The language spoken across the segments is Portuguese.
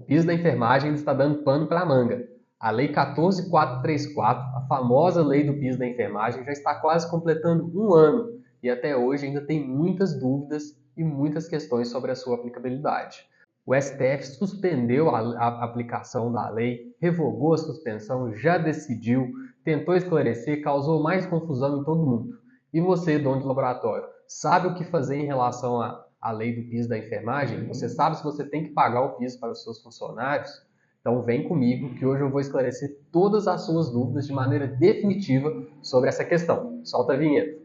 piso da enfermagem está dando pano para a manga. A Lei 14.434, a famosa lei do piso da enfermagem, já está quase completando um ano e até hoje ainda tem muitas dúvidas e muitas questões sobre a sua aplicabilidade. O STF suspendeu a aplicação da lei, revogou a suspensão, já decidiu, tentou esclarecer, causou mais confusão em todo mundo. E você, dono de laboratório, sabe o que fazer em relação à lei do piso da enfermagem? Você sabe se você tem que pagar o piso para os seus funcionários? Então vem comigo que hoje eu vou esclarecer todas as suas dúvidas de maneira definitiva sobre essa questão. Solta a vinheta.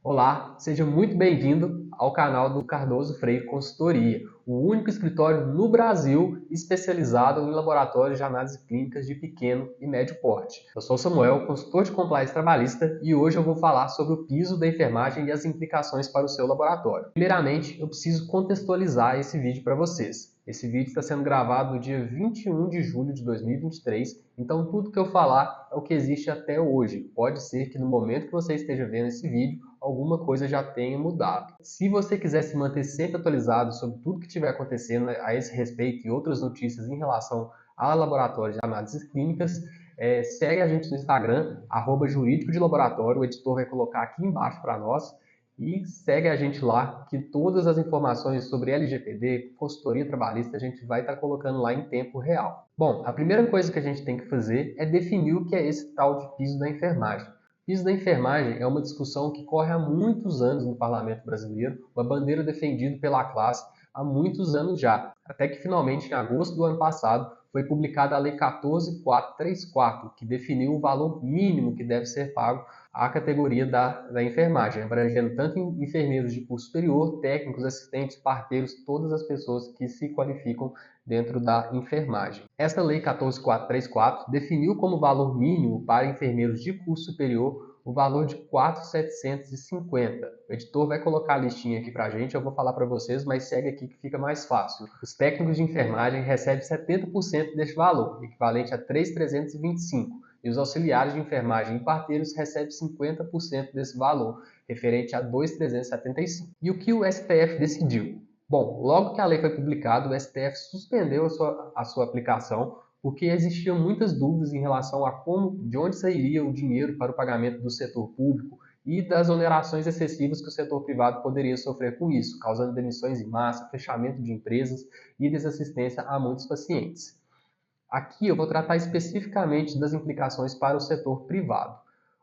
Olá, seja muito bem-vindo ao canal do Cardoso Freire Consultoria, o único escritório no Brasil especializado em laboratórios de análise clínicas de pequeno e médio porte. Eu sou Samuel, consultor de compliance trabalhista, e hoje eu vou falar sobre o piso da enfermagem e as implicações para o seu laboratório. Primeiramente, eu preciso contextualizar esse vídeo para vocês. Esse vídeo está sendo gravado no dia 21 de julho de 2023, então tudo que eu falar é o que existe até hoje. Pode ser que no momento que você esteja vendo esse vídeo, alguma coisa já tenha mudado. Se você quiser se manter sempre atualizado sobre tudo que estiver acontecendo a esse respeito e outras notícias em relação a laboratórios de análises clínicas, segue a gente no Instagram, @jurídico de laboratório, o editor vai colocar aqui embaixo para nós. E segue a gente lá, que todas as informações sobre LGPD, consultoria trabalhista, a gente vai estar colocando lá em tempo real. Bom, a primeira coisa que a gente tem que fazer é definir o que é esse tal de piso da enfermagem. Piso da enfermagem é uma discussão que corre há muitos anos no parlamento brasileiro, uma bandeira defendida pela classe há muitos anos já, até que finalmente, em agosto do ano passado, foi publicada a Lei 14.434, que definiu o valor mínimo que deve ser pago à categoria da enfermagem, abrangendo tanto enfermeiros de curso superior, técnicos, assistentes, parteiros, todas as pessoas que se qualificam dentro da enfermagem. Esta Lei 14.434 definiu como valor mínimo para enfermeiros de curso superior o valor de R$ 4.750. O editor vai colocar a listinha aqui para a gente, eu vou falar para vocês, mas segue aqui que fica mais fácil. Os técnicos de enfermagem recebem 70% deste valor, equivalente a R$ 3.325. E os auxiliares de enfermagem e parteiros recebem 50% desse valor, referente a R$ 2.375. E o que o STF decidiu? Bom, logo que a lei foi publicada, o STF suspendeu a sua aplicação, porque existiam muitas dúvidas em relação a de onde sairia o dinheiro para o pagamento do setor público e das onerações excessivas que o setor privado poderia sofrer com isso, causando demissões em massa, fechamento de empresas e desassistência a muitos pacientes. Aqui eu vou tratar especificamente das implicações para o setor privado.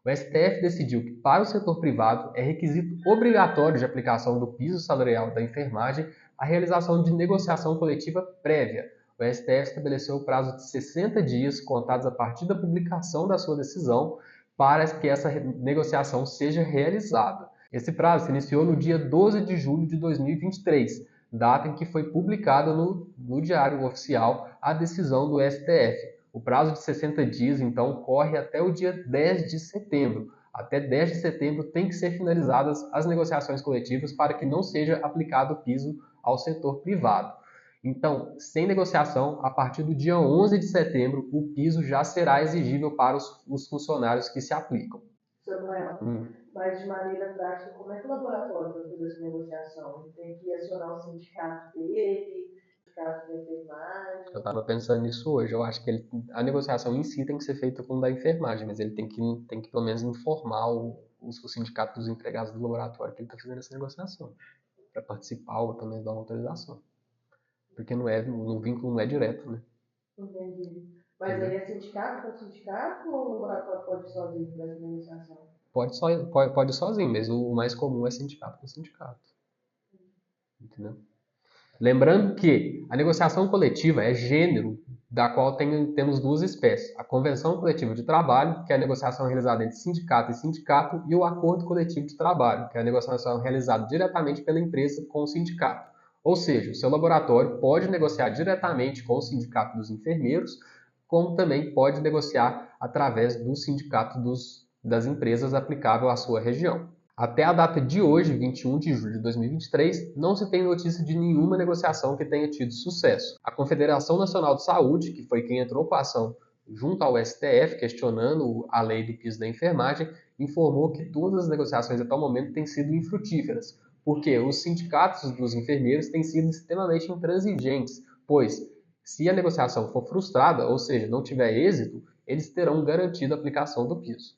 O STF decidiu que para o setor privado é requisito obrigatório de aplicação do piso salarial da enfermagem a realização de negociação coletiva prévia. O STF estabeleceu o prazo de 60 dias contados a partir da publicação da sua decisão para que essa negociação seja realizada. Esse prazo se iniciou no dia 12 de julho de 2023, data em que foi publicada no Diário Oficial a decisão do STF. O prazo de 60 dias, então, corre até o dia 10 de setembro. Até 10 de setembro tem que ser finalizadas as negociações coletivas para que não seja aplicado o piso ao setor privado. Então, sem negociação, a partir do dia 11 de setembro, o piso já será exigível para os funcionários que se aplicam. Samuel, mas de maneira prática, como é que o laboratório vai fazer essa negociação? Ele tem que acionar o sindicato dele, o sindicato da enfermagem? Eu estava pensando nisso hoje. Eu acho que a negociação em si tem que ser feita com o da enfermagem, mas ele tem que pelo menos informar o sindicato dos empregados do laboratório que ele está fazendo essa negociação, para participar ou pelo menos dar uma autorização. Porque o vínculo não é direto, né? Entendi. Mas aí é sindicato com sindicato ou o laboratório pode ir sozinho para essa negociação? Pode sozinho, mas o mais comum é sindicato com sindicato. Entendeu? Lembrando que a negociação coletiva é gênero, da qual temos duas espécies. A convenção coletiva de trabalho, que é a negociação realizada entre sindicato e sindicato, e o acordo coletivo de trabalho, que é a negociação realizada diretamente pela empresa com o sindicato. Ou seja, o seu laboratório pode negociar diretamente com o sindicato dos enfermeiros, como também pode negociar através do sindicato das empresas aplicável à sua região. Até a data de hoje, 21 de julho de 2023, não se tem notícia de nenhuma negociação que tenha tido sucesso. A Confederação Nacional de Saúde, que foi quem entrou com a ação junto ao STF, questionando a lei do piso da enfermagem, informou que todas as negociações até o momento têm sido infrutíferas, porque os sindicatos dos enfermeiros têm sido extremamente intransigentes, pois se a negociação for frustrada, ou seja, não tiver êxito, eles terão garantido a aplicação do piso.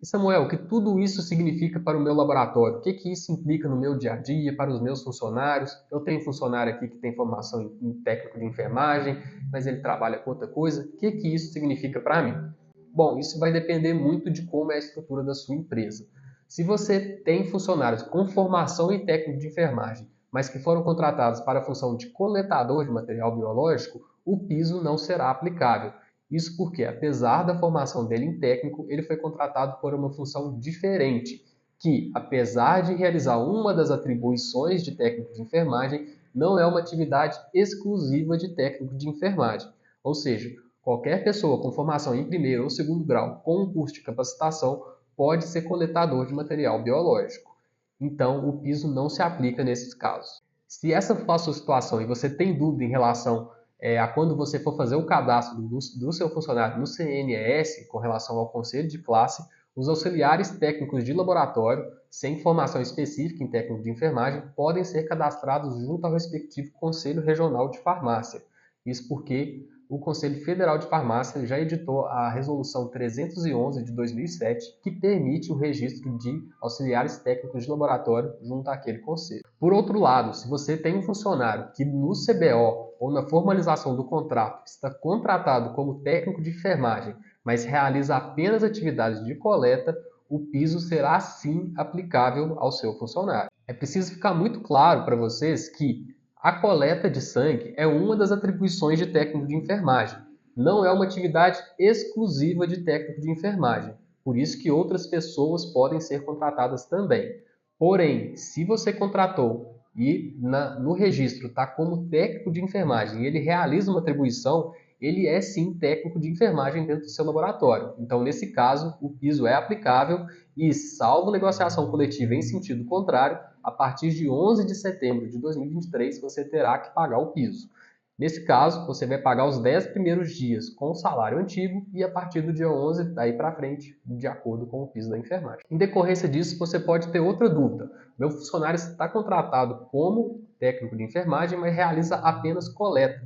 E Samuel, o que tudo isso significa para o meu laboratório? O que isso implica no meu dia a dia, para os meus funcionários? Eu tenho funcionário aqui que tem formação em técnico de enfermagem, mas ele trabalha com outra coisa. O que isso significa para mim? Bom, isso vai depender muito de como é a estrutura da sua empresa. Se você tem funcionários com formação em técnico de enfermagem, mas que foram contratados para a função de coletador de material biológico, o piso não será aplicável. Isso porque, apesar da formação dele em técnico, ele foi contratado por uma função diferente, que, apesar de realizar uma das atribuições de técnico de enfermagem, não é uma atividade exclusiva de técnico de enfermagem. Ou seja, qualquer pessoa com formação em primeiro ou segundo grau com um curso de capacitação pode ser coletador de material biológico. Então, o piso não se aplica nesses casos. Se essa for a sua situação e você tem dúvida em relação a quando você for fazer o cadastro do seu funcionário no CNES, com relação ao conselho de classe, os auxiliares técnicos de laboratório, sem formação específica em técnico de enfermagem, podem ser cadastrados junto ao respectivo Conselho Regional de Farmácia. Isso porque o Conselho Federal de Farmácia já editou a Resolução 311 de 2007, que permite o registro de auxiliares técnicos de laboratório junto àquele conselho. Por outro lado, se você tem um funcionário que no CBO ou na formalização do contrato está contratado como técnico de enfermagem, mas realiza apenas atividades de coleta, o piso será sim aplicável ao seu funcionário. É preciso ficar muito claro para vocês que a coleta de sangue é uma das atribuições de técnico de enfermagem. Não é uma atividade exclusiva de técnico de enfermagem. Por isso que outras pessoas podem ser contratadas também. Porém, se você contratou e no registro está como técnico de enfermagem e ele realiza uma atribuição, ele é sim técnico de enfermagem dentro do seu laboratório. Então, nesse caso, o piso é aplicável e, salvo negociação coletiva em sentido contrário, a partir de 11 de setembro de 2023, você terá que pagar o piso. Nesse caso, você vai pagar os 10 primeiros dias com o salário antigo e a partir do dia 11, daí para frente, de acordo com o piso da enfermagem. Em decorrência disso, você pode ter outra dúvida. Meu funcionário está contratado como técnico de enfermagem, mas realiza apenas coleta.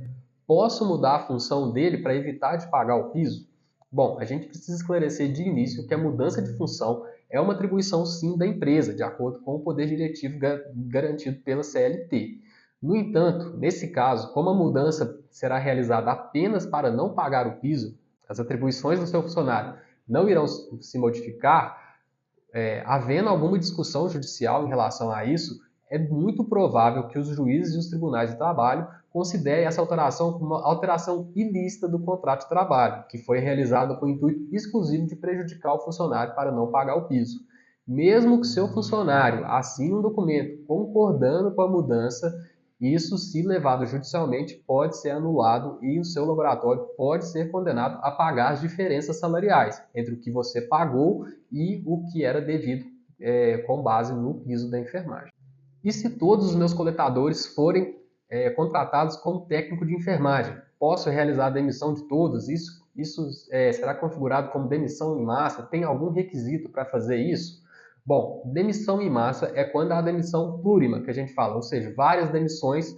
Posso mudar a função dele para evitar de pagar o piso? Bom, a gente precisa esclarecer de início que a mudança de função é uma atribuição sim da empresa, de acordo com o poder diretivo garantido pela CLT. No entanto, nesse caso, como a mudança será realizada apenas para não pagar o piso, as atribuições do seu funcionário não irão se modificar, havendo alguma discussão judicial em relação a isso, é muito provável que os juízes e os tribunais de trabalho considerem essa alteração como uma alteração ilícita do contrato de trabalho, que foi realizada com o intuito exclusivo de prejudicar o funcionário para não pagar o piso. Mesmo que seu funcionário assine um documento concordando com a mudança, isso, se levado judicialmente, pode ser anulado e o seu laboratório pode ser condenado a pagar as diferenças salariais entre o que você pagou e o que era devido com base no piso da enfermagem. E se todos os meus coletadores forem contratados como técnico de enfermagem? Posso realizar a demissão de todos? Isso será configurado como demissão em massa? Tem algum requisito para fazer isso? Bom, demissão em massa é quando há demissão plurima, que a gente fala, ou seja, várias demissões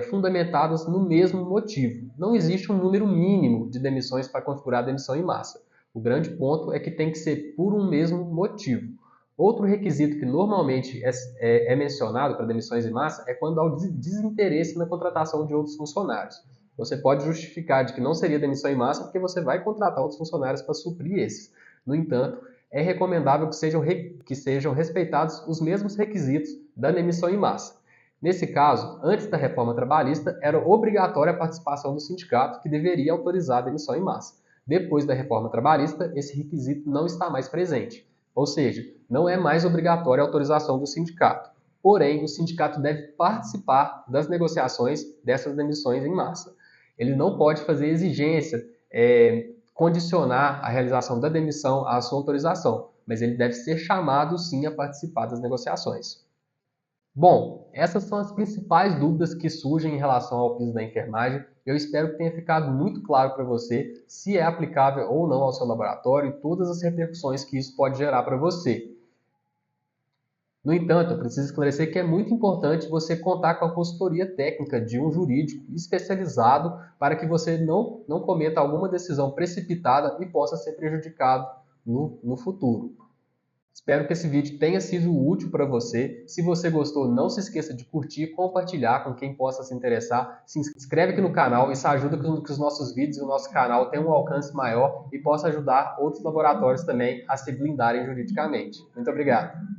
fundamentadas no mesmo motivo. Não existe um número mínimo de demissões para configurar a demissão em massa. O grande ponto é que tem que ser por um mesmo motivo. Outro requisito que normalmente é mencionado para demissões em massa é quando há o desinteresse na contratação de outros funcionários. Você pode justificar de que não seria demissão em massa porque você vai contratar outros funcionários para suprir esses. No entanto, é recomendável que sejam respeitados os mesmos requisitos da demissão em massa. Nesse caso, antes da reforma trabalhista, era obrigatória a participação do sindicato, que deveria autorizar a demissão em massa. Depois da reforma trabalhista, esse requisito não está mais presente. Ou seja, não é mais obrigatória a autorização do sindicato. Porém, o sindicato deve participar das negociações dessas demissões em massa. Ele não pode fazer exigência, condicionar a realização da demissão à sua autorização, mas ele deve ser chamado sim a participar das negociações. Bom, essas são as principais dúvidas que surgem em relação ao piso da enfermagem. Eu espero que tenha ficado muito claro para você se é aplicável ou não ao seu laboratório e todas as repercussões que isso pode gerar para você. No entanto, eu preciso esclarecer que é muito importante você contar com a consultoria técnica de um jurídico especializado para que você não cometa alguma decisão precipitada e possa ser prejudicado no futuro. Espero que esse vídeo tenha sido útil para você. Se você gostou, não se esqueça de curtir, compartilhar com quem possa se interessar. Se inscreve aqui no canal, isso ajuda que os nossos vídeos e o nosso canal tenham um alcance maior e possa ajudar outros laboratórios também a se blindarem juridicamente. Muito obrigado!